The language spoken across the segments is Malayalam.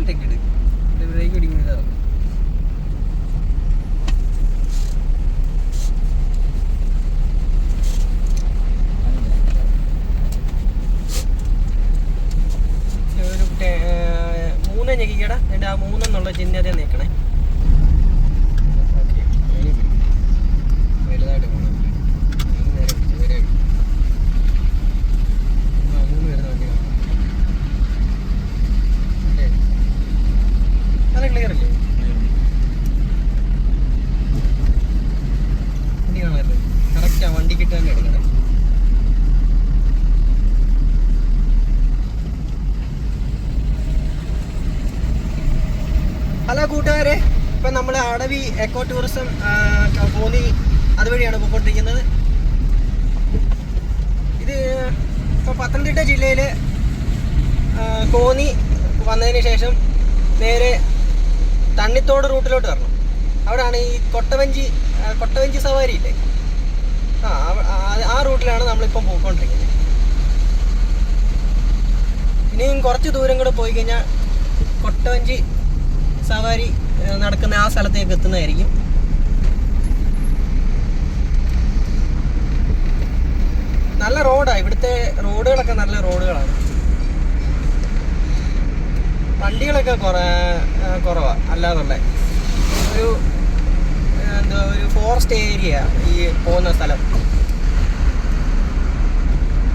സൈലൻ്റൊക്കെ ഇട്, ബ്രേക്ക് പിടിക്കുന്നതാവും. ഒരു 3 ഞെക്കിക്കട, എൻ്റെ ആ 3 എന്നുള്ള ചിഹ്നത്തെ നീക്കണേ. ഓക്കെ, വലുതായിട്ട് പോകണം. 3 നേരെ പിടിച്ചു, നേരെ പിടിച്ചു. 3 വരുന്ന വണ്ടി കാണാം. നല്ല ക്ലിയർ അല്ലേ വണ്ടി കാണാമല്ലോ? കറക്റ്റാ, വണ്ടിക്കിട്ട് തന്നെ എടുക്കണേ. ഹലോ കൂട്ടുകാരെ, ഇപ്പം നമ്മൾ അടവി എക്കോ ടൂറിസം കോന്നി അതുവഴിയാണ് പോയിക്കൊണ്ടിരിക്കുന്നത്. ഇത് ഇപ്പോൾ പത്തനംതിട്ട ജില്ലയിൽ കോന്നി വന്നതിന് ശേഷം നേരെ തണ്ണിത്തോട് റൂട്ടിലോട്ട് വരണം. അവിടെയാണ് ഈ കൊട്ടവഞ്ചി സവാരി ഇല്ലേ, ആ റൂട്ടിലാണ് നമ്മളിപ്പം പോയിക്കൊണ്ടിരിക്കുന്നത്. ഇനിയും കുറച്ച് ദൂരം കൂടെ പോയി കഴിഞ്ഞാൽ കൊട്ടവഞ്ചി സവാരി നടക്കുന്ന ആ സ്ഥലത്തേക്ക് എത്തുന്നതായിരിക്കും. നല്ല റോഡാണ്, ഇവിടുത്തെ റോഡുകളൊക്കെ നല്ല റോഡുകളാണ്. വണ്ടികളൊക്കെ കുറവാണ്. അല്ലാതുള്ള ഒരു ഫോറസ്റ്റ് ഏരിയ ഈ പോകുന്ന സ്ഥലം.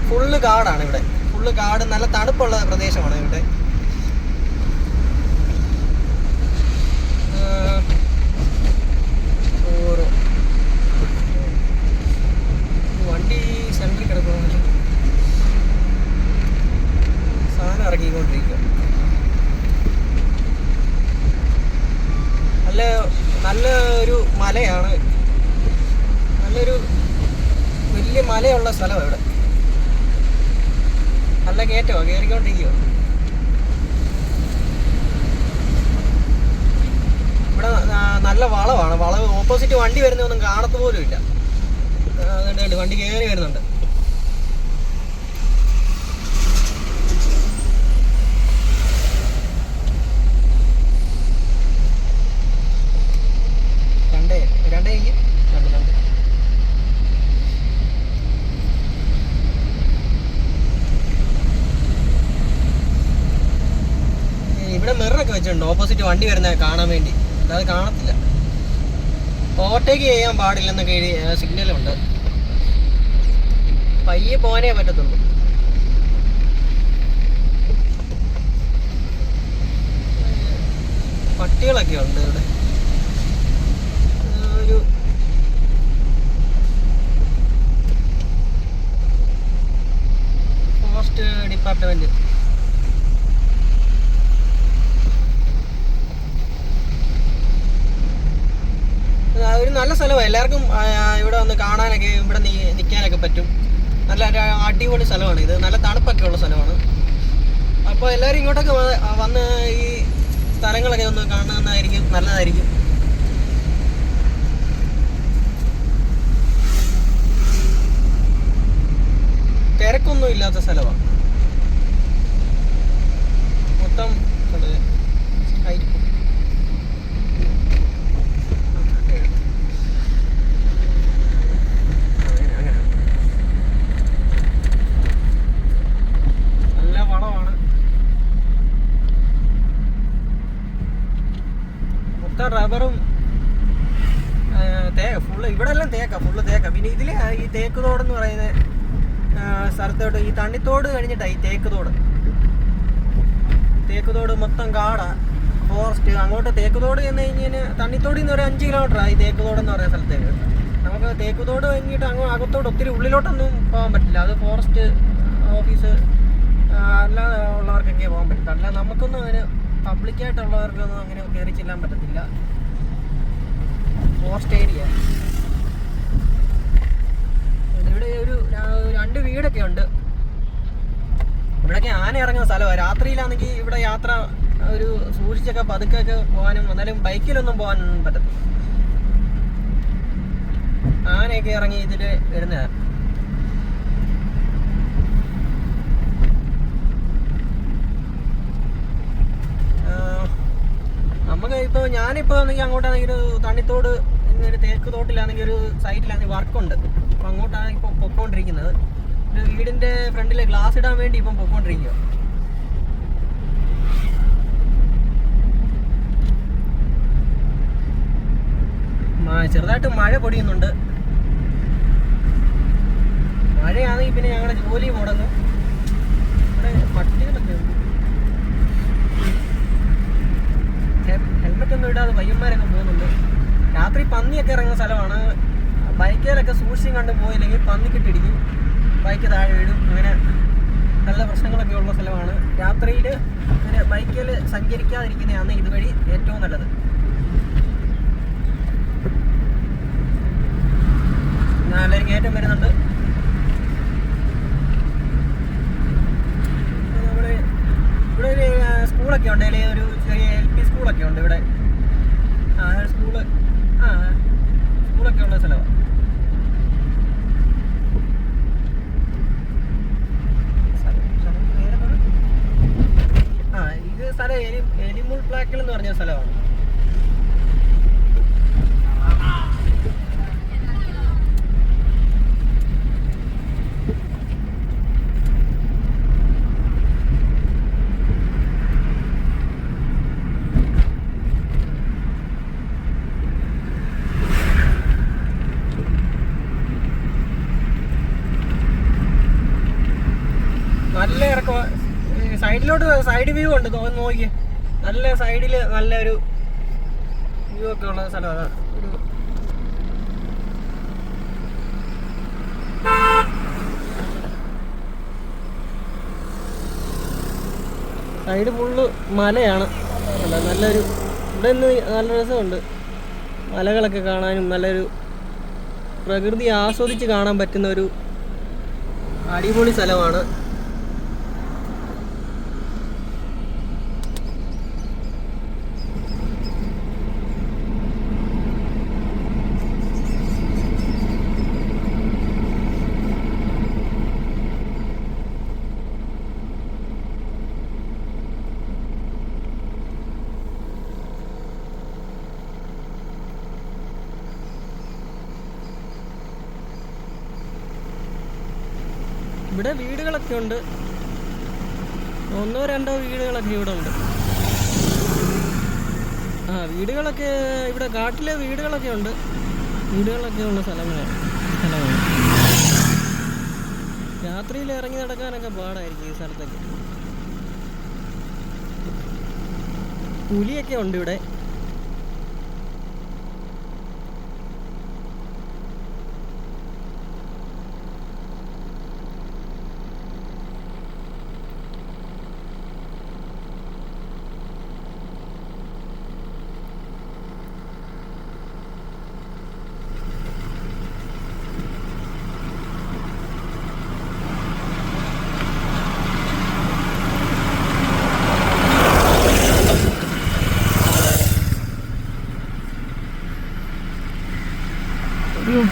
ഫുള്ള് കാടാണ് ഇവിടെ, ഫുള്ള് കാട്. നല്ല തണുപ്പുള്ള പ്രദേശമാണ് ഇവിടെ. ഓരോ വണ്ടി സെൻട്രിൽ കിടക്കുന്ന സാധനം ഇറങ്ങിക്കൊണ്ടിരിക്കുക. നല്ല ഒരു മലയാണ്, നല്ലൊരു വലിയ മലയുള്ള സ്ഥലമാണ് ഇവിടെ. നല്ല കയറ്റമാണ്, കയറിക്കൊണ്ടിരിക്കുക. ഇവിടെ നല്ല വളവാണ്. വളവ് ഓപ്പോസിറ്റ് വണ്ടി വരുന്നതൊന്നും കാണത്ത് പോലും ഇല്ല. അതുകൊണ്ട് വണ്ടി കയറി വരുന്നുണ്ട്. ഇവിടെ മിററൊക്കെ വെച്ചിട്ടുണ്ട് ഓപ്പോസിറ്റ് വണ്ടി വരുന്ന കാണാൻ വേണ്ടി. അല്ലാതെ കാണത്തില്ല. ഓവർടേക്ക് ചെയ്യാൻ പാടില്ലെന്നൊക്കെ സിഗ്നലുണ്ട്. പയ്യെ പോകാനേ പറ്റത്തുള്ളൂ. പട്ടികളൊക്കെ ഉണ്ട് ഇവിടെ. ഒരു ഫോറസ്റ്റ് ഡിപ്പാർട്ട്മെന്റ്. ഒരു നല്ല സ്ഥലമാണ്. എല്ലാവർക്കും ഇവിടെ വന്ന് കാണാനൊക്കെ, ഇവിടെ നിൽക്കാനൊക്കെ പറ്റും. നല്ല അടിപൊളി സ്ഥലമാണ് ഇത്. നല്ല തണുപ്പൊക്കെ ഉള്ള സ്ഥലമാണ്. അപ്പോൾ എല്ലാവരും ഇങ്ങോട്ടൊക്കെ വന്ന് ഈ സ്ഥലങ്ങളൊക്കെ ഒന്ന് കാണുന്നതായിരിക്കും, നല്ലതായിരിക്കും. തിരക്കൊന്നും ഇല്ലാത്ത സ്ഥലമാണ്. മൊത്തം ആയിരിക്കും. റബ്ബറും ഫുള്ള് ഇവിടെ എല്ലാം ഫുള്ള് തേക്ക. പിന്നെ ഇതിൽ ഈ തേക്ക് തോടെന്ന് പറയുന്ന സ്ഥലത്തോട്ട് ഈ തണ്ണിത്തോട് കഴിഞ്ഞിട്ടാണ് ഈ തേക്ക് തോട് മൊത്തം കാടാ, ഫോറസ്റ്റ്. അങ്ങോട്ട് തേക്ക് തോട് ചെന്ന് കഴിഞ്ഞാൽ തണ്ണിത്തോടിൽ നിന്ന് ഒരു 5 കിലോമീറ്ററാണ് ഈ തേക്ക് തോടെന്ന് പറയുന്ന സ്ഥലത്തേക്ക്. നമുക്ക് തേക്ക് തോട് കഴിഞ്ഞിട്ട് അങ്ങ് അകത്തോട്ട് ഒത്തിരി ഉള്ളിലോട്ടൊന്നും പോകാൻ പറ്റില്ല. അത് ഫോറസ്റ്റ് ഓഫീസ് അല്ലാതെ ഉള്ളവർക്കൊക്കെ പോകാൻ പറ്റില്ല. അല്ല നമുക്കൊന്നും അങ്ങനെ പബ്ലിക്കായിട്ടുള്ളവർക്കൊന്നും അങ്ങനെ കയറി ചെല്ലാൻ പറ്റത്തില്ല. Forest area. ഇവിടെ ഒരു 2 വീടൊക്കെ ഉണ്ട്. ഇവിടെയൊക്കെ ആന ഇറങ്ങുന്ന സ്ഥലമാണ്. രാത്രിയിലാണെങ്കിൽ ഇവിടെ യാത്ര ഒരു സൂക്ഷിച്ചൊക്കെ പതുക്കൊക്കെ പോകാനും, എന്നാലും ബൈക്കിലൊന്നും പോകാൻ പറ്റത്തില്ല. ആനയൊക്കെ ഇറങ്ങി ഇതിൽ വരുന്നതാണ്. ഇപ്പോൾ ഞാനിപ്പോൾ ആണെങ്കിൽ അങ്ങോട്ടാണെങ്കിൽ ഒരു തണ്ണിത്തോട് എന്നൊരു തേക്ക് തോട്ടിലാണെങ്കിൽ ഒരു സൈറ്റിലാണെങ്കിൽ വർക്കുണ്ട്. അപ്പോൾ അങ്ങോട്ടാണ് ഇപ്പോൾ പൊക്കോണ്ടിരിക്കുന്നത്. ഒരു വീടിൻ്റെ ഫ്രണ്ടിൽ ഗ്ലാസ് ഇടാൻ വേണ്ടി ഇപ്പം പൊക്കോണ്ടിരിക്കുക. ചെറുതായിട്ട് മഴ പൊടിയുന്നുണ്ട്. മഴയാണെങ്കിൽ പിന്നെ ഞങ്ങളുടെ ജോലി മുടങ്ങും. ഇവിടെ പട്ടികളൊക്കെ ഉണ്ട്. ഹെൽമെറ്റ് ഒന്നും ഇടാതെ പയ്യന്മാരൊക്കെ പോകുന്നുണ്ട്. രാത്രി പന്നിയൊക്കെ ഇറങ്ങുന്ന സ്ഥലമാണ്. ബൈക്കിലൊക്കെ സൂക്ഷിച്ചും കണ്ട് പോയില്ലെങ്കിൽ പന്നിക്കിട്ടിടിക്കും, ബൈക്ക് താഴെ വീഴും. അങ്ങനെ നല്ല പ്രശ്നങ്ങളൊക്കെ ഉള്ള സ്ഥലമാണ്. രാത്രിയിൽ അങ്ങനെ ബൈക്കിൽ സഞ്ചരിക്കാതിരിക്കുന്നതാണ് ഇതുവഴി ഏറ്റവും നല്ലത്. നല്ലൊരു കയറ്റം വരുന്നുണ്ട്. ഇവിടെ ഒരു സ്കൂളൊക്കെ ഉണ്ട്, അല്ലെങ്കിൽ ഒരു ചെറിയ LP സ്കൂളൊക്കെ ഉണ്ട് ഇവിടെ. സ്കൂളൊക്കെ ഉള്ള സ്ഥലമാണ്. ഇത് സ്ഥലം എലിമുൾ പ്ലാക്കൽ എന്ന് പറഞ്ഞ സ്ഥലമാണ്. നല്ല ഇറക്കം. സൈഡ് വ്യൂ ഉണ്ട്, നോക്കി. നല്ല സൈഡിൽ നല്ലൊരു വ്യൂ ഒക്കെ ഉള്ള സ്ഥലമാണ്. ഒരു സൈഡ് ഫുള്ള് മലയാണ്. നല്ലൊരു ഇവിടെ നിന്ന് നല്ല രസമുണ്ട്. മലകളൊക്കെ കാണാനും നല്ലൊരു പ്രകൃതി ആസ്വദിച്ച് കാണാൻ പറ്റുന്ന ഒരു അടിപൊളി സ്ഥലമാണ്. ഇവിടെ വീടുകളൊക്കെ ഉണ്ട്, 1-2 വീടുകളൊക്കെ ഇവിടെ ഉണ്ട്. വീടുകളൊക്കെ ഇവിടെ കാട്ടിലെ വീടുകളൊക്കെ ഉണ്ട്. വീടുകളൊക്കെ ഉള്ള സ്ഥലമാണ്. രാത്രിയിൽ ഇറങ്ങി നടക്കാനൊക്കെ പാടായിരിക്കും ഈ സ്ഥലത്തൊക്കെ. പുലിയൊക്കെ ഉണ്ട് ഇവിടെ.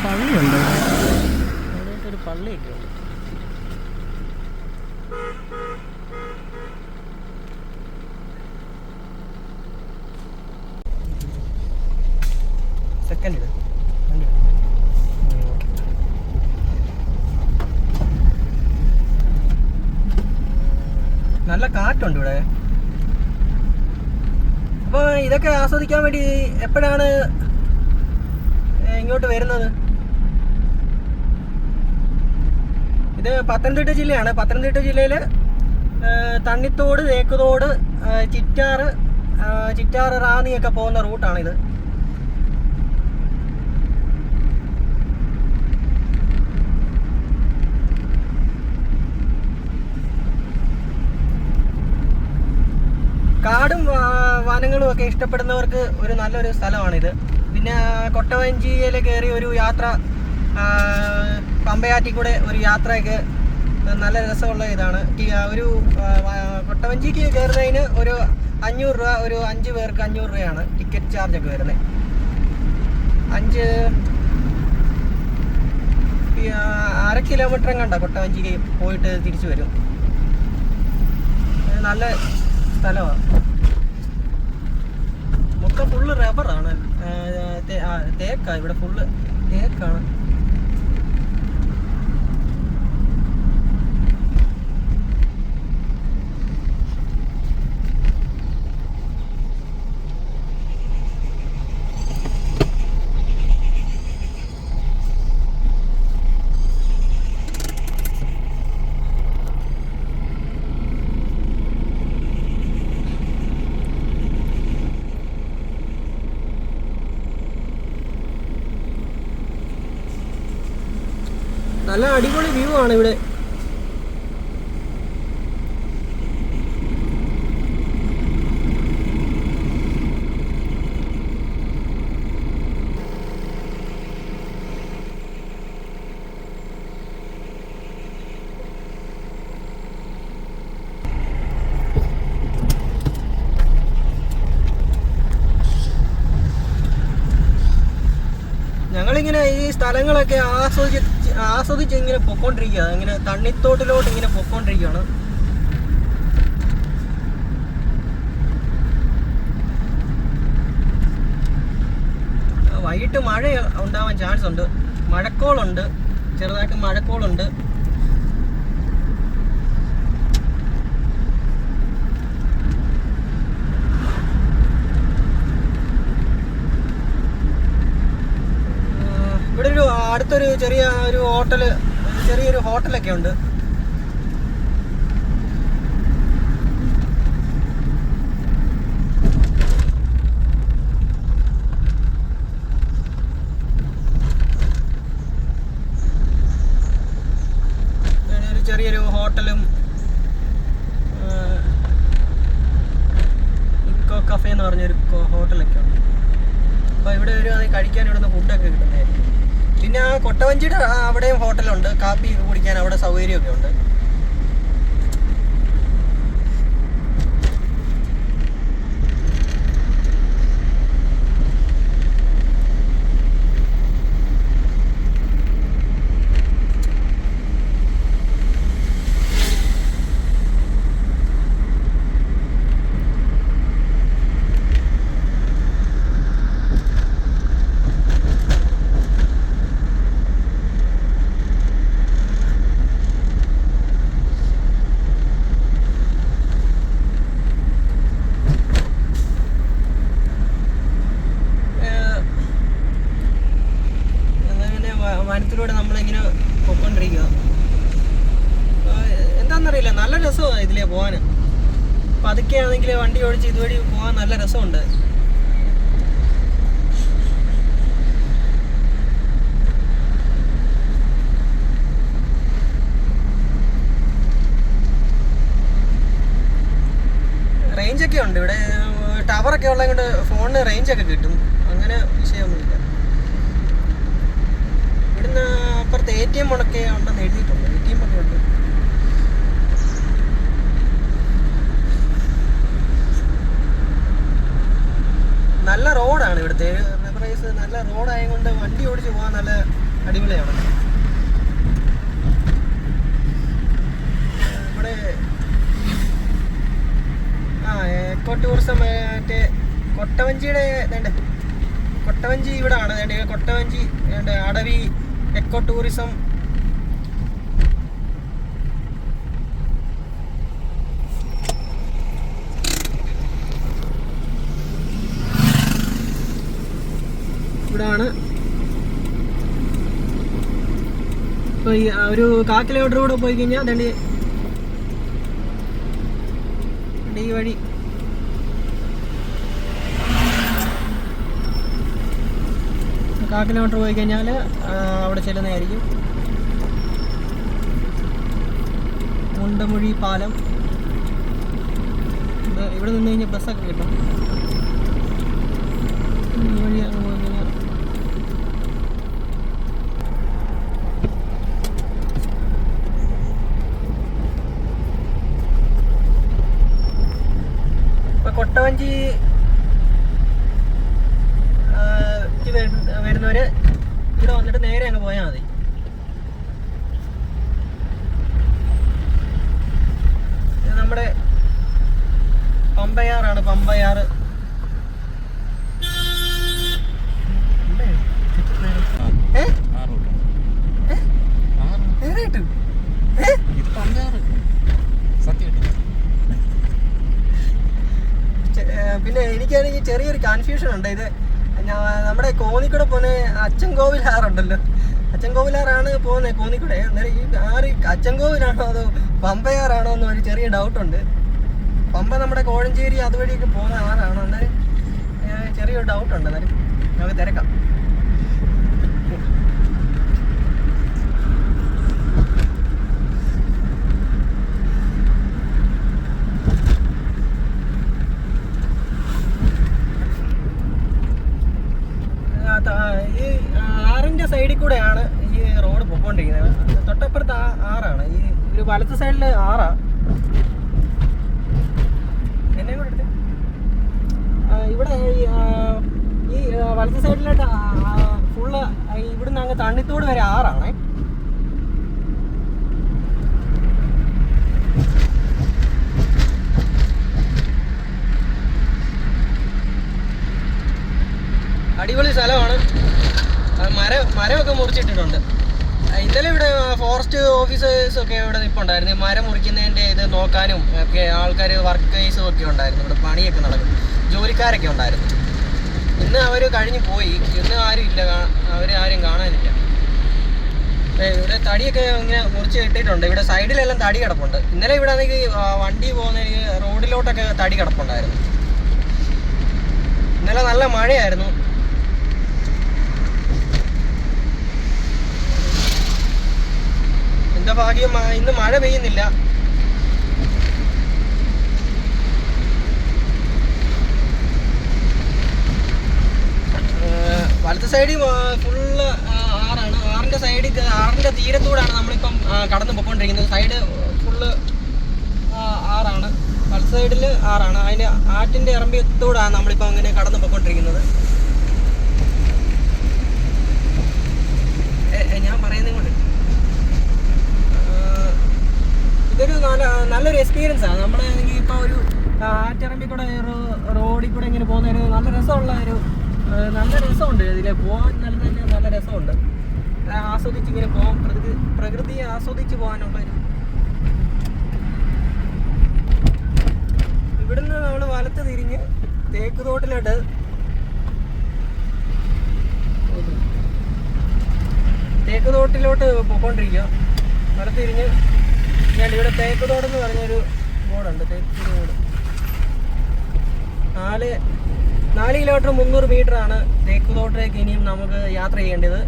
പള്ളിയുണ്ട്, ഒരു പള്ളിയൊക്കെ ഉണ്ട്. സെക്കൻഡ് നല്ല കാറ്റുണ്ട് ഇവിടെ. അപ്പോൾ ഇതൊക്കെ ആസ്വദിക്കാൻ വേണ്ടി എപ്പോഴാണ് ഇങ്ങോട്ട് വരുന്നത്? ഇത് പത്തനംതിട്ട ജില്ലയാണ്. പത്തനംതിട്ട ജില്ലയിൽ തണ്ണിത്തോട്, തേക്കുതോട്, ചിറ്റാറ്, റാന്നിയൊക്കെ പോകുന്ന റൂട്ടാണിത്. കാടും വനങ്ങളും ഒക്കെ ഇഷ്ടപ്പെടുന്നവർക്ക് ഒരു നല്ലൊരു സ്ഥലമാണിത്. പിന്നെ കൊട്ടവഞ്ചിയിൽ കയറി ഒരു യാത്ര, പമ്പയാറ്റിൽ കൂടെ ഒരു യാത്രയൊക്കെ നല്ല രസമുള്ള ഇതാണ്. ഒരു കൊട്ടവഞ്ചിക്ക് കയറുന്നതിന് ഒരു 500 രൂപ, ഒരു 5 പേർക്ക് 500 രൂപയാണ് ടിക്കറ്റ് ചാർജൊക്കെ വരുന്നത്. 1/2 കിലോമീറ്റർ കണ്ട കൊട്ടവഞ്ചിക്ക് പോയിട്ട് തിരിച്ചു വരും. നല്ല സ്ഥലമാണ്. മൊത്തം തേക്കാണ്, ഇവിടെ ഫുള്ള് തേക്കാണ്. നല്ല അടിപൊളി വ്യൂ ആണ് ഇവിടെ. ഞങ്ങളിങ്ങനെ ഈ സ്ഥലങ്ങളൊക്കെ ആസ്വദിച്ച് ഇങ്ങനെ പൊക്കോണ്ടിരിക്കുക, ഇങ്ങനെ തണ്ണിത്തോട്ടിലോട്ട് ഇങ്ങനെ പൊക്കോണ്ടിരിക്കുകയാണ്. വൈകിട്ട് മഴ ഉണ്ടാവാൻ ചാൻസ് ഉണ്ട്, മഴക്കോളുണ്ട്, ചെറുതായിട്ട് മഴക്കോളുണ്ട്. ഇവിടെ ഒരു അടുത്തൊരു ചെറിയൊരു ഹോട്ടലൊക്കെ ഉണ്ട്. ചെറിയൊരു ഹോട്ടലും ഇക്കോ കഫേ എന്ന് പറഞ്ഞൊരു ഹോട്ടലൊക്കെ ഉണ്ട്. അപ്പോൾ ഇവിടെ വരുവാണെങ്കിൽ കഴിക്കാൻ ഇവിടുന്ന് ഫുഡൊക്കെ കിട്ടുന്നതായിരിക്കും. പിന്നെ ആ കൊട്ടവഞ്ചിയുടെ അവിടെയും ഹോട്ടലുണ്ട്, കാപ്പി കുടിക്കാൻ അവിടെ സൗകര്യമൊക്കെ ഉണ്ട്. വനത്തിലൂടെ നമ്മളിങ്ങനെ പൊയ്ക്കൊണ്ടിരിക്കുക. എന്താണെന്നറിയില്ല, നല്ല രസമാണ് ഇതിലേ പോകാൻ. പതുക്കെ ആണെങ്കിൽ വണ്ടി ഓടിച്ച് ഇതുവഴി പോകാൻ നല്ല രസമുണ്ട്. റേഞ്ചൊക്കെ ഉണ്ട് ഇവിടെ, ടവറൊക്കെ ഉള്ളത് കൊണ്ട് ഫോണിന് റേഞ്ചൊക്കെ കിട്ടും, അങ്ങനെ വിഷയമൊന്നുമില്ല. ഇവിടുന്ന് അപ്പുറത്ത് ATM ഒക്കെ ഉണ്ടെന്ന് എഴുതിയിട്ടുണ്ട്, ATM ഒക്കെ ഉണ്ട്. നല്ല റോഡാണ് ഇവിടുത്തെ, റിവറൈസ് നല്ല റോഡായത് കൊണ്ട് വണ്ടി ഓടിച്ച് പോകാൻ നല്ല അടിപൊളിയാണ്. ഇവിടെ എക്കോ ടൂറിസം മറ്റേ കൊട്ടവഞ്ചിയുടെ കൊട്ടവഞ്ചി ഇവിടെ ആണ്. കൊട്ടവഞ്ചി അടവി എക്കോ ടൂറിസം. ഇവിടാണ്. ഇപ്പോൾ ഈ ഒരു 1/4 കിലോമീറ്റർ കൂടെ പോയി കഴിഞ്ഞാൽ ഈ വഴി കിലോമീറ്റർ പോയി കഴിഞ്ഞാൽ അവിടെ ചെല്ലുന്നതായിരിക്കും. മുണ്ടമുഴി പാലം. ഇവിടെ നിന്ന് കഴിഞ്ഞാൽ ബസ്സൊക്കെ കിട്ടും. ഈ വഴി അങ്ങ് പോയി കഴിഞ്ഞാൽ ഇപ്പം കൊട്ടവഞ്ചി വരുന്നവര് ഇവിടെ വന്നിട്ട് നേരെ അങ്ങ് പോയാൽ മതി. ഇത് നമ്മുടെ പമ്പയാറാണ്. പമ്പയാറ് പിന്നെ എനിക്കാണെങ്കിൽ ചെറിയൊരു കൺഫ്യൂഷൻ ഉണ്ട്. ഇത് നമ്മുടെ കോന്നിക്കൂടെ പോകുന്ന അച്ചൻകോവിലാറുണ്ടല്ലോ, അച്ചൻകോവിലാറാണ് പോകുന്നത് കോന്നിക്കൂടെ. അന്നേരം ഈ ആറ് അച്ചൻകോവിലാണോ അതോ പമ്പയാറാണോ എന്നൊരു ചെറിയ ഡൗട്ടുണ്ട്. പമ്പ നമ്മുടെ കോഴഞ്ചേരി അതുവഴിയൊക്കെ പോകുന്ന ആറാണോ, അന്നേരം ചെറിയൊരു ഡൗട്ടുണ്ട്. എന്നാലും നമുക്ക് തിരക്കാം. ഈ ആറിൻ്റെ സൈഡിൽ കൂടെയാണ് ഈ റോഡ് പൊയ്ക്കൊണ്ടിരിക്കുന്നത്. തൊട്ടപ്പുറത്ത് ആറാണ്. ഈ ഒരു വലത്ത് സൈഡിൽ ആറാ. എന്നെ കൂടെ എടുത്ത് ഇവിടെ ഈ വലത്ത് സൈഡിലായിട്ട് ഫുള്ള് ഇവിടുന്ന് അങ്ങ് തണ്ണിത്തോട് വരെ ആറാണേ. അടിപൊളി സ്ഥലമാണ്. മരമൊക്കെ മുറിച്ചിട്ടിട്ടുണ്ട്. ഇന്നലെ ഇവിടെ ഫോറസ്റ്റ് ഓഫീസേഴ്സൊക്കെ ഇവിടെ നിൽപ്പുണ്ടായിരുന്നു. മരം മുറിക്കുന്നതിൻ്റെ ഇത് നോക്കാനും ഒക്കെ ആൾക്കാർ വർക്കേഴ്സും ഒക്കെ ഉണ്ടായിരുന്നു. ഇവിടെ പണിയൊക്കെ നടക്കും, ജോലിക്കാരൊക്കെ ഉണ്ടായിരുന്നു. ഇന്ന് അവർ കഴിഞ്ഞ് പോയി. ഇന്ന് ആരും ഇല്ല, ആരും കാണാനില്ല. ഇവിടെ തടിയൊക്കെ ഇങ്ങനെ മുറിച്ച് ഇട്ടിട്ടുണ്ട്. ഇവിടെ സൈഡിലെല്ലാം തടി കിടപ്പുണ്ട്. ഇന്നലെ ഇവിടെ ആണെങ്കിൽ വണ്ടി പോകുന്ന റോഡിലോട്ടൊക്കെ തടി കിടപ്പുണ്ടായിരുന്നു. ഇന്നലെ നല്ല മഴയായിരുന്നു. എന്താ ഭാഗ്യം, ഇന്ന് മഴ പെയ്യുന്നില്ല. വലത്തെ സൈഡിൽ ഫുള്ള് ആറാണ്. ആറിൻ്റെ തീരത്തൂടാണ് നമ്മളിപ്പം കടന്നു പോയിക്കൊണ്ടിരിക്കുന്നത്. സൈഡ് ഫുള്ള് ആറാണ്. വലത്തെ സൈഡിൽ ആറാണ്. അതിൻ്റെ ആറ്റിൻ്റെ ഇറമ്പിയത്തൂടാണ് നമ്മളിപ്പോൾ അങ്ങനെ കടന്നു പോയിക്കൊണ്ടിരിക്കുന്നത്. ഞാൻ പറയുന്നത് കൊണ്ട് ഇതൊരു നല്ലൊരു എക്സ്പീരിയൻസ് ആണ്. നമ്മളാണെങ്കിൽ ഇപ്പോൾ ഒരു ആറ്റിറമ്പിൽ കൂടെ റോഡിൽ കൂടെ ഇങ്ങനെ പോകുന്ന നല്ല രസമുണ്ട്. ഇതിൽ പോകാൻ നല്ല രസമുണ്ട്. ആസ്വദിച്ച് ഇങ്ങനെ പോകാൻ, പ്രകൃതിയെ ആസ്വദിച്ച് പോകാനുള്ളൊരു. ഇവിടുന്ന് നമ്മൾ വലത്ത് തിരിഞ്ഞ് തേക്ക് തോട്ടിലോട്ട് പോയിക്കൊണ്ടിരിക്കുക. വലത്ത് തിരിഞ്ഞ് ഞാൻ ഇവിടെ തേക്ക് തോടെന്ന് പറഞ്ഞൊരു ബോർഡുണ്ട്. തേക്ക് തോട് 4 കിലോമീറ്റർ 300 മീറ്ററാണ് തേക്ക് തോട്ടിലേക്ക് ഇനിയും നമുക്ക് യാത്ര ചെയ്യേണ്ടത്.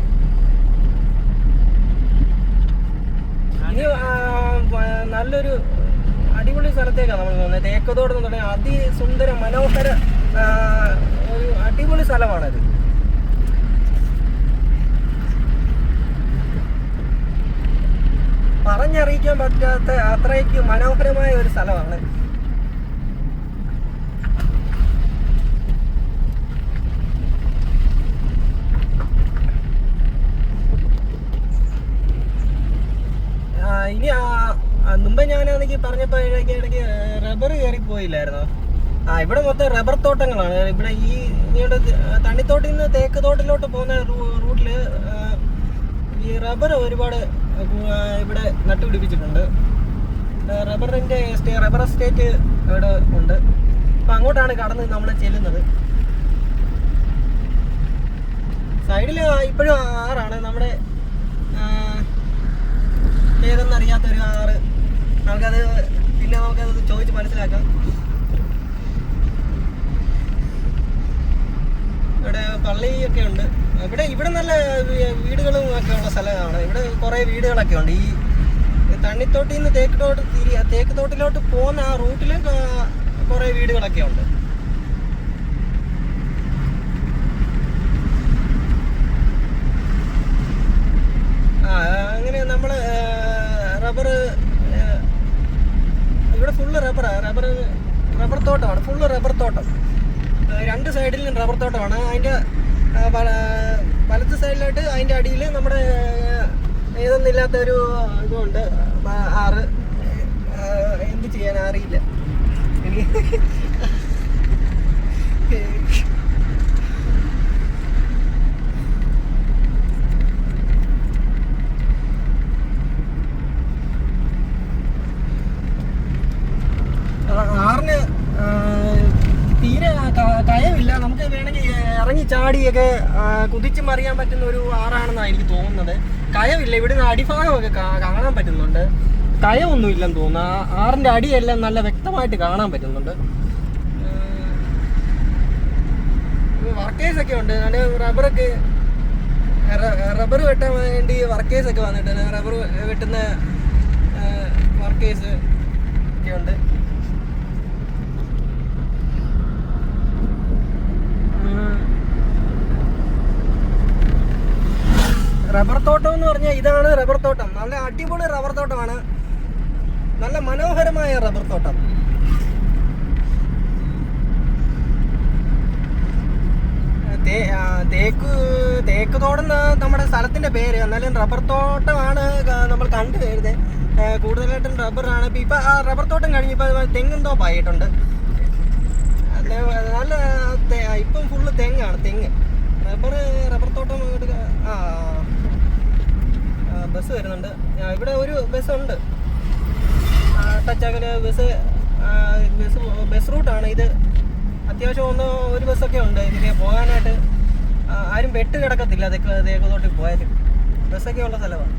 ഇനി നല്ലൊരു അടിപൊളി സ്ഥലത്തേക്കാണ് നമ്മൾ പോകുന്നത്. തേക്ക് തോട് എന്ന് പറഞ്ഞാൽ അതിസുന്ദര മനോഹര ഒരു അടിപൊളി സ്ഥലമാണത്. പറഞ്ഞറിയിക്കാൻ പറ്റാത്ത അത്രയ്ക്ക് മനോഹരമായ ഒരു സ്ഥലമാണ്. ഇനി മുമ്പേ ഞാനാണെങ്കിൽ പറഞ്ഞപ്പോൾ ഇടയ്ക്ക് റബ്ബർ കയറിപ്പോയില്ലായിരുന്നോ? ഇവിടെ മൊത്തം റബ്ബർ തോട്ടങ്ങളാണ്. ഇവിടെ ഈ തണ്ണിത്തോട്ടിൽ നിന്ന് തേക്ക് തോട്ടിലോട്ട് പോകുന്ന റൂട്ടിൽ ഈ റബ്ബർ ഒരുപാട് ഇവിടെ നട്ടുപിടിപ്പിച്ചിട്ടുണ്ട്. റബ്ബർ എസ്റ്റേറ്റ് ഇവിടെ ഉണ്ട്. അപ്പം അങ്ങോട്ടാണ് കടന്ന് നമ്മൾ ചെല്ലുന്നത്. സൈഡിൽ ഇപ്പോഴും ആറാണ്. നമ്മുടെ ഏതെന്നറിയാത്തൊരു ആറ്. നമുക്കത് ചോദിച്ച് മനസ്സിലാക്കാം. ഇവിടെ പള്ളിയൊക്കെ ഉണ്ട്. ഇവിടെ നല്ല വീടുകളും ഒക്കെ ഉള്ള സ്ഥലമാണ്. ഇവിടെ കുറേ വീടുകളൊക്കെ ഉണ്ട്. ഈ തണ്ണിത്തോട്ടിൽ നിന്ന് തേക്ക് തോട്ടിലോട്ട് പോകുന്ന ആ റൂട്ടിൽ കുറേ വീടുകളൊക്കെ ഉണ്ട്. അങ്ങനെ നമ്മൾ ഇവിടെ ഫുള്ള് റബ്ബർ തോട്ടമാണ്. ഫുള്ള് റബ്ബർ തോട്ടം. 2 സൈഡിലും റബ്ബർ തോട്ടമാണ്. അതിൻ്റെ വലത്ത് സൈഡിലായിട്ട് അതിൻ്റെ അടിയിൽ നമ്മുടെ ഏതൊന്നില്ലാത്തൊരു ഇതുണ്ട്, ആറ്. എന്ത് ചെയ്യാൻ അറിയില്ല എനിക്ക്. ആറിന് തീരെ ചാടിയൊക്കെ കുതിച്ച് മറിയാൻ പറ്റുന്ന ഒരു ആറാണെന്നാണ് എനിക്ക് തോന്നുന്നത്. കയമില്ല, ഇവിടുന്ന് അടിഭാഗമൊക്കെ കാണാൻ പറ്റുന്നുണ്ട്. കയമൊന്നും ഇല്ലെന്ന് തോന്നുന്നു. ആറിൻ്റെ അടിയെല്ലാം നല്ല വ്യക്തമായിട്ട് കാണാൻ പറ്റുന്നുണ്ട്. വർക്കേഴ്സൊക്കെ ഉണ്ട്. ഞാൻ റബ്ബർ വെട്ടാൻ വേണ്ടി വർക്കേഴ്സൊക്കെ വന്നിട്ടുണ്ട്. റബ്ബർ വെട്ടുന്ന വർക്കേഴ്സ് ഒക്കെ ഉണ്ട്. റബ്ബർ തോട്ടം എന്ന് പറഞ്ഞാൽ ഇതാണ് റബ്ബർ തോട്ടം. നല്ല അടിപൊളി റബ്ബർ തോട്ടമാണ്. നല്ല മനോഹരമായ റബ്ബർ തോട്ടം. തേക്ക് തോടെന്ന നമ്മുടെ സ്ഥലത്തിന്റെ പേര്. എന്നാലും റബ്ബർ തോട്ടമാണ് നമ്മൾ കണ്ടു വരുന്നത്. കൂടുതലായിട്ടും റബ്ബറാണ്. ഇപ്പൊ ആ റബ്ബർ തോട്ടം കഴിഞ്ഞിപ്പോ തെങ്ങും തോപ്പായിട്ടുണ്ട്. നല്ല ഇപ്പം ഫുള്ള് തെങ്ങാണ്. തെങ്ങ് റബ്ബർ തോട്ടം. ബസ് വരുന്നുണ്ട്. ഇവിടെ ഒരു ബസ്സുണ്ട്. ടച്ചാക്കല് ബസ് റൂട്ടാണ് ഇത്. അത്യാവശ്യം ഒരു ബസ്സൊക്കെ ഉണ്ട് ഇതിന് പോകാനായിട്ട്. ആരും പെട്ട് കിടക്കത്തില്ല തേക്കതോട്ടിൽ പോയാലും. ബസ്സൊക്കെ ഉള്ള സ്ഥലമാണ്.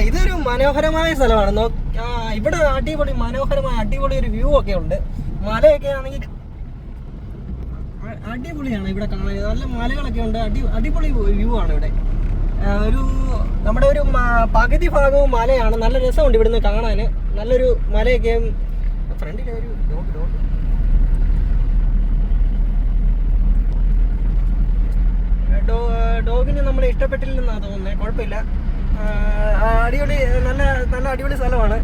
ഇതൊരു മനോഹരമായ സ്ഥലമാണ്. ഇവിടെ മനോഹരമായ അടിപൊളി ഒരു വ്യൂ ഒക്കെ ഉണ്ട്. മലയൊക്കെ ആണെങ്കിൽ അടിപൊളിയാണ് ഇവിടെ കാണാൻ. നല്ല മലകളൊക്കെ ഉണ്ട്. അടിപൊളി വ്യൂ ആണ് ഇവിടെ. നമ്മുടെ ഒരു പകുതി ഭാഗവും മലയാണ്. നല്ല രസമുണ്ട് ഇവിടുന്ന് കാണാൻ. നല്ലൊരു മലയൊക്കെ. ഫ്രണ്ടിലെ ഒരു ഡോഗിന് നമ്മളെ ഇഷ്ടപ്പെട്ടില്ലെന്നാണ് തോന്നുന്നത്. കുഴപ്പമില്ല. അടിപൊളി നല്ല അടിപൊളി സ്ഥലമാണ്.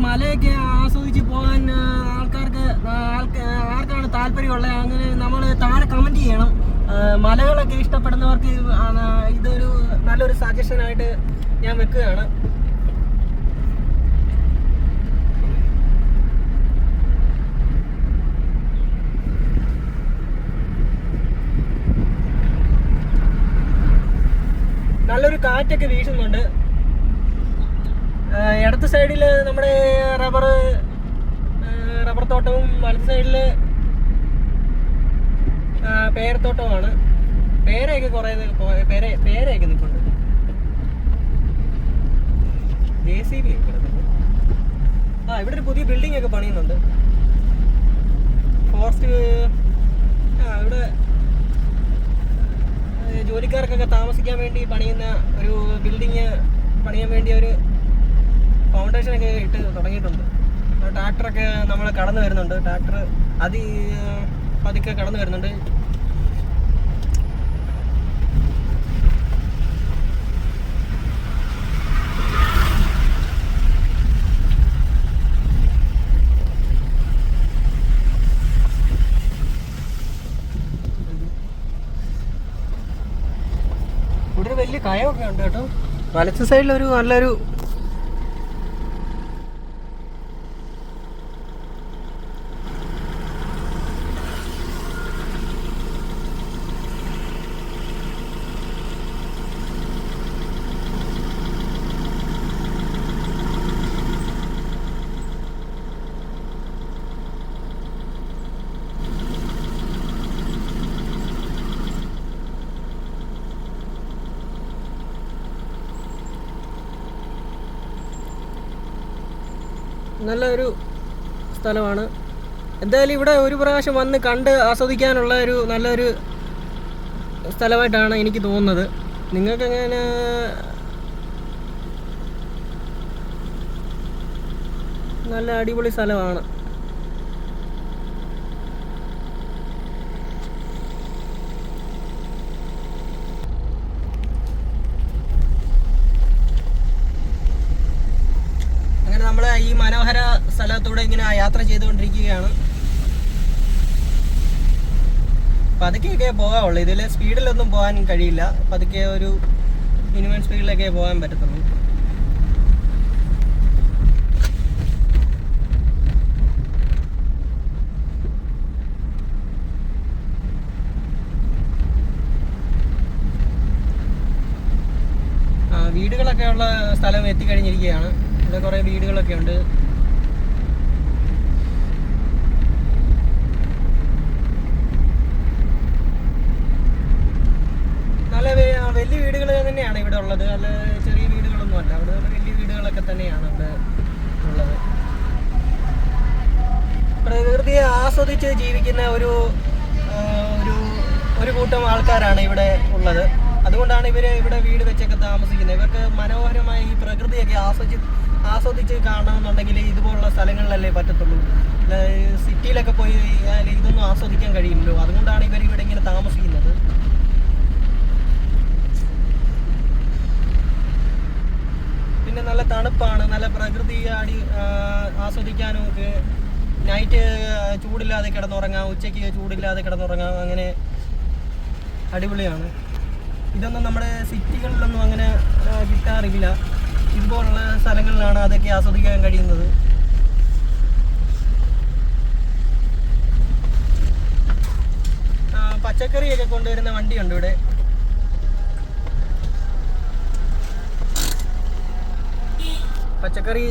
മലയൊക്കെ ആസ്വദിച്ച് പോകാൻ ആർക്കാണ് താല്പര്യമുള്ളത് അങ്ങനെ നമ്മൾ താഴെ കമൻറ്റ് ചെയ്യണം. മലകളൊക്കെ ഇഷ്ടപ്പെടുന്നവർക്ക് ഇതൊരു നല്ലൊരു സജഷനായിട്ട് ഞാൻ വെക്കുകയാണ്. നല്ലൊരു കാറ്റൊക്കെ വീശുന്നുണ്ട്. ഇടത്ത് സൈഡിൽ നമ്മുടെ റബ്ബർ തോട്ടവും വലത്ത് സൈഡിൽ പേരത്തോട്ടമാണ്. പേരയൊക്കെ പേരയൊക്കെ നിൽക്കുന്നുണ്ട്. JCB ഇവിടെ ഒരു പുതിയ ബിൽഡിംഗ് ഒക്കെ പണിയുന്നുണ്ട്. ഫോറസ്റ്റ് ഇവിടെ ജോലിക്കാർക്കൊക്കെ താമസിക്കാൻ വേണ്ടി പണിയുന്ന ഒരു ബിൽഡിങ് പണിയാൻ വേണ്ടി ഒരു ഫൗണ്ടേഷനൊക്കെ ഇട്ട് തുടങ്ങിയിട്ടുണ്ട്. ട്രാക്ടറൊക്കെ നമ്മൾ കടന്നു വരുന്നുണ്ട്. ട്രാക്ടർ പതുക്കെ കടന്നു വരുന്നുണ്ട്. ഇവിടെ വലിയ കയമൊക്കെ ഉണ്ട് കേട്ടോ. വലത്ത് സൈഡിലൊരു നല്ലൊരു നല്ലൊരു സ്ഥലമാണ്. എന്തായാലും ഇവിടെ ഒരു പ്രാവശ്യം വന്ന് കണ്ട് ആസ്വദിക്കാനുള്ള ഒരു നല്ലൊരു സ്ഥലമായിട്ടാണ് എനിക്ക് തോന്നുന്നത്. നിങ്ങൾക്കെങ്ങനെ? നല്ല അടിപൊളി സ്ഥലമാണ്. നമ്മൾ ഈ മനോഹര സ്ഥലത്തൂടെ ഇങ്ങനെ യാത്ര ചെയ്തുകൊണ്ടിരിക്കുകയാണ്. പതുക്കെയൊക്കെ പോകാവുള്ളൂ. ഇതിൽ സ്പീഡിലൊന്നും പോകാൻ കഴിയില്ല. പതുക്കെ ഒരു മിനിമം സ്പീഡിലൊക്കെ പോകാൻ പറ്റത്തുള്ളൂ. വീടുകളൊക്കെ ഉള്ള സ്ഥലം എത്തിക്കഴിഞ്ഞിരിക്കുകയാണ്. ഇവിടെ കുറേ വീടുകളൊക്കെ ഉണ്ട്. നല്ല വലിയ വീടുകൾ തന്നെയാണ് ഇവിടെ ഉള്ളത്. അല്ല ചെറിയ വീടുകളൊന്നും അല്ല, അവിടെ വലിയ വീടുകളൊക്കെ തന്നെയാണ് ഇവിടെ ഉള്ളത്. പ്രകൃതിയെ ആസ്വദിച്ച് ജീവിക്കുന്ന ഒരു കൂട്ടം ആൾക്കാരാണ് ഇവിടെ ഉള്ളത്. അതുകൊണ്ടാണ് ഇവർ ഇവിടെ വീട് വെച്ചൊക്കെ താമസിക്കുന്നത്. ഇവർക്ക് മനോഹരമായി ഈ പ്രകൃതിയൊക്കെ ആസ്വദിച്ച് കാണണമെന്നുണ്ടെങ്കിൽ ഇതുപോലുള്ള സ്ഥലങ്ങളിലല്ലേ പറ്റത്തുള്ളൂ. സിറ്റിയിലൊക്കെ പോയി ഇതൊന്നും ആസ്വദിക്കാൻ കഴിയില്ലല്ലോ. അതുകൊണ്ടാണ് ഇവർ ഇവിടെ ഇങ്ങനെ താമസിക്കുന്നത്. പിന്നെ നല്ല തണുപ്പാണ്, നല്ല പ്രകൃതി ആസ്വദിക്കാനും ഒക്കെ. നൈറ്റ് ചൂടില്ലാതെ കിടന്നുറങ്ങാം, ഉച്ചയ്ക്ക് ചൂടില്ലാതെ കിടന്നുറങ്ങാം. അങ്ങനെ അടിപൊളിയാണ്. ഇതൊന്നും നമ്മുടെ സിറ്റികളിലൊന്നും അങ്ങനെ കിട്ടാറില്ല. ഇതുപോലുള്ള സ്ഥലങ്ങളിലാണ് അതൊക്കെ ആസ്വദിക്കാൻ കഴിയുന്നത്. പച്ചക്കറിയൊക്കെ കൊണ്ടുവരുന്ന വണ്ടിയുണ്ട് ഇവിടെ. പച്ചക്കറി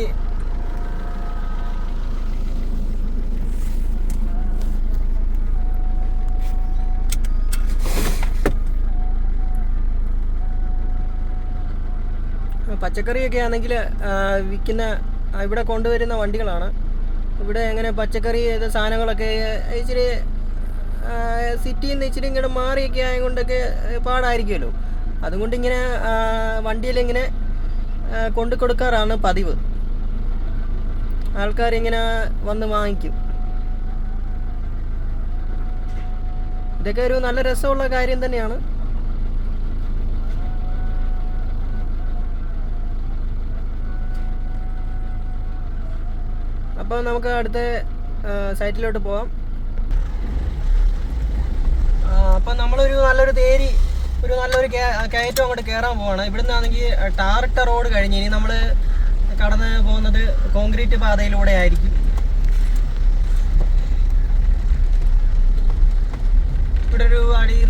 പച്ചക്കറിയൊക്കെ ആണെങ്കിൽ വിൽക്കുന്ന ഇവിടെ കൊണ്ടുവരുന്ന വണ്ടികളാണ്. ഇവിടെ എങ്ങനെ പച്ചക്കറി സാധനങ്ങളൊക്കെ ഇച്ചിരി സിറ്റിയിൽ നിന്ന് ഇച്ചിരി ഇങ്ങനെ മാറിയൊക്കെ ആയതുകൊണ്ടൊക്കെ പാടായിരിക്കുമല്ലോ. അതുകൊണ്ട് ഇങ്ങനെ വണ്ടിയിലിങ്ങനെ കൊണ്ടു കൊടുക്കാറാണ് പതിവ്. ആൾക്കാരിങ്ങനെ വന്ന് വാങ്ങിക്കും. ഇതൊക്കെ ഒരു നല്ല രസമുള്ള കാര്യം തന്നെയാണ്. അപ്പോൾ നമുക്ക് അടുത്ത സൈറ്റിലോട്ട് പോകാം. അപ്പം നമ്മളൊരു നല്ലൊരു നല്ലൊരു കയറ്റം അങ്ങോട്ട് കയറാൻ പോവാണ്. ഇവിടുന്ന് ആണെങ്കിൽ ടാറിട്ട റോഡ് കഴിഞ്ഞ് ഇനി നമ്മൾ കടന്ന് പോകുന്നത് കോൺക്രീറ്റ് പാതയിലൂടെ ആയിരിക്കും. ഇവിടെ ഒരു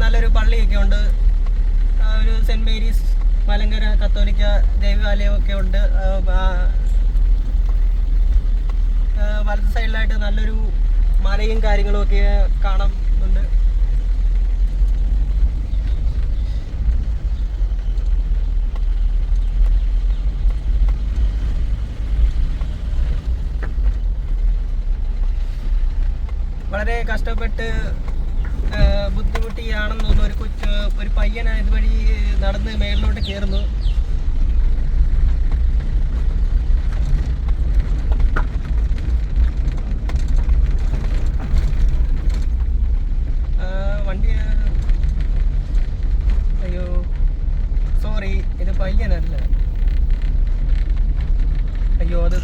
നല്ലൊരു പള്ളിയൊക്കെ ഉണ്ട്. ഒരു സെൻറ്റ് മേരീസ് മലങ്കര കത്തോലിക്ക ദേവാലയമൊക്കെ ഉണ്ട്. വലത്ത് സൈഡിലായിട്ട് നല്ലൊരു മലയും കാര്യങ്ങളും ഒക്കെ കാണുന്നുണ്ട്. വളരെ കഷ്ടപ്പെട്ട് ബുദ്ധിമുട്ടിയാണെന്ന് തോന്നുന്നു ഒരു പയ്യൻ ഇതുവഴി നടന്ന് മേളിലോട്ട് കയറുന്നു. വണ്ടി അയ്യോ സോറി, ഇത് പയ്യനല്ല. അയ്യോ അത്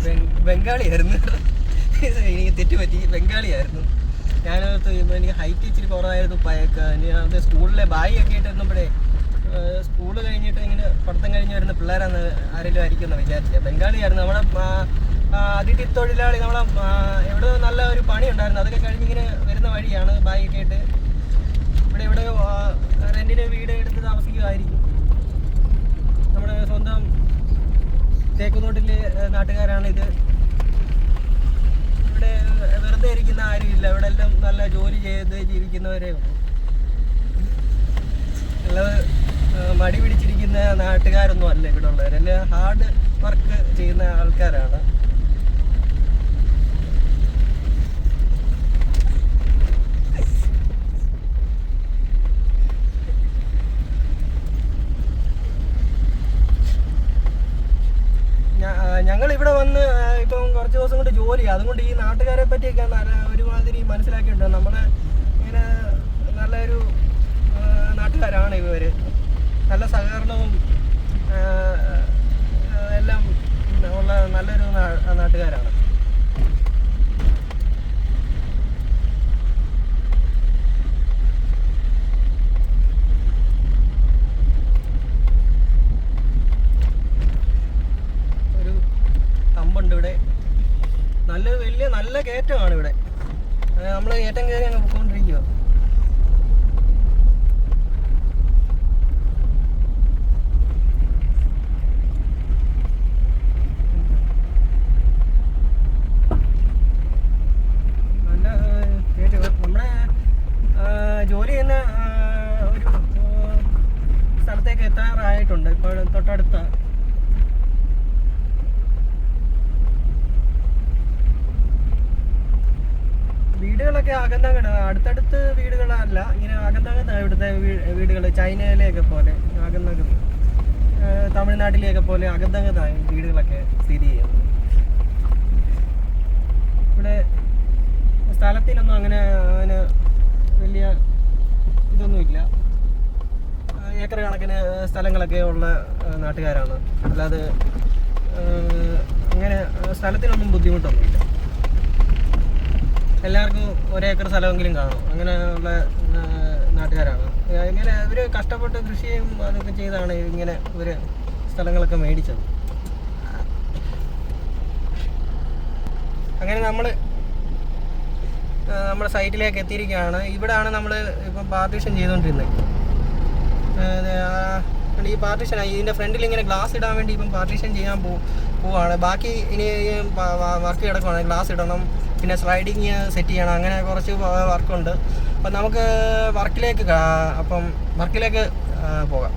ബംഗാളിയായിരുന്നു. എനിക്ക് തെറ്റുപറ്റി, ബംഗാളിയായിരുന്നു. ഞാനത് എനിക്ക് ഹൈറ്റ് ഇച്ചിരി കുറവായിരുന്നു. അത് സ്കൂളിലെ ബാഗൊക്കെ ആയിട്ട് ഇരുന്നപ്പോഴേ സ്കൂള് കഴിഞ്ഞിട്ട് ഇങ്ങനെ പഠിത്തം കഴിഞ്ഞ് വരുന്ന പിള്ളേരാണ് ആരെങ്കിലും ആയിരിക്കുമെന്ന് വിചാരിച്ചത്. ബംഗാളിയായിരുന്നു. നമ്മുടെ അതിഥി തൊഴിലാളി. നമ്മളെ എവിടെ നല്ല ഒരു പണി ഉണ്ടായിരുന്നു. അതൊക്കെ കഴിഞ്ഞിങ്ങനെ വരുന്ന വഴിയാണ് ബാഗൊക്കെ ആയിട്ട്. ഇവിടെ റെന്റിന് വീട് എടുത്ത് താമസിക്കുമായിരിക്കും. നമ്മുടെ സ്വന്തം തേക്കുതോട്ടിലെ നാട്ടുകാരാണിത്. ഇവിടെ വെറുതെ ഇരിക്കുന്ന ആരുമില്ല. ഇവിടെ എല്ലാം നല്ല ജോലി ചെയ്ത് ജീവിക്കുന്നവരേ ഉള്ളൂ. അല്ലാതെ മടി പിടിച്ചിരിക്കുന്ന നാട്ടുകാരൊന്നും അല്ല ഇവിടെ ഉള്ളവരെല്ലാം. ഹാർഡ് വർക്ക് ചെയ്യുന്ന ആൾക്കാരാണ്. ഞങ്ങളിവിടെ വന്ന് ഇപ്പം കുറച്ച് ദിവസം കൊണ്ട് ജോലിയാണ്. അതുകൊണ്ട് ഈ നാട്ടുകാരെ പറ്റിയൊക്കെ ഒരുമാതിരി മനസ്സിലാക്കിയിട്ടുണ്ട്. നമ്മളെ ഇങ്ങനെ നല്ലൊരു നാട്ടുകാരാണ് ഇവർ. നല്ല സഹകരണവും എല്ലാം ഉള്ള നല്ലൊരു നാട്ടുകാരാണ്. ഇവിടെ നല്ല കയറ്റമാണ് ഇവിടെ. നമ്മൾ കയറ്റം കയറി അങ്ങ് പോയിക്കൊണ്ടിരിക്കുക. വീടുകളൊക്കെ അകന്നകട്, അടുത്തടുത്ത് വീടുകളല്ല, ഇങ്ങനെ അകന്നകന്നാണ് ഇവിടുത്തെ വീടുകൾ. ചൈനയിലെയൊക്കെ പോലെ അകന്നകന്ന്, തമിഴ്നാട്ടിലെയൊക്കെ പോലെ അകന്നകന്നാണ് വീടുകളൊക്കെ സ്ഥിതി ചെയ്യുന്നത്. ഇവിടെ സ്ഥലത്തിനൊന്നും അങ്ങനെ വലിയ ഇതൊന്നുമില്ല. ഏക്കർ കണക്കിന് സ്ഥലങ്ങളൊക്കെ ഉള്ള നാട്ടുകാരാണ്. അല്ലാതെ അങ്ങനെ സ്ഥലത്തിനൊന്നും ബുദ്ധിമുട്ടൊന്നുമില്ല. എല്ലാവർക്കും ഒരേക്കർ സ്ഥലമെങ്കിലും കാണും, അങ്ങനെയുള്ള നാട്ടുകാരാണ്. ഇങ്ങനെ ഇവർ കഷ്ടപ്പെട്ട് കൃഷിയും അതൊക്കെ ചെയ്താണ് ഇങ്ങനെ ഇവർ സ്ഥലങ്ങളൊക്കെ മേടിച്ചത്. അങ്ങനെ നമ്മുടെ സൈറ്റിലേക്ക് എത്തിയിരിക്കുകയാണ്. ഇവിടെയാണ് നമ്മൾ ഇപ്പം പാർട്ടീഷൻ ചെയ്തുകൊണ്ടിരുന്നത്. ഈ പാർട്ടീഷൻ ഇതിൻ്റെ ഫ്രണ്ടിൽ ഇങ്ങനെ ഗ്ലാസ് ഇടാൻ വേണ്ടി ഇപ്പം പാർട്ടീഷൻ ചെയ്യാൻ പോവാണ്. ബാക്കി ഇനി വർക്ക് കിടക്കുവാണ്. ഗ്ലാസ് ഇടണം, പിന്നെ സ്ലൈഡിങ് സെറ്റ് ചെയ്യണം, അങ്ങനെ കുറച്ച് വർക്കുണ്ട്. അപ്പം നമുക്ക് വർക്കിലേക്ക് പോകാം.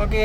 ഓക്കെ.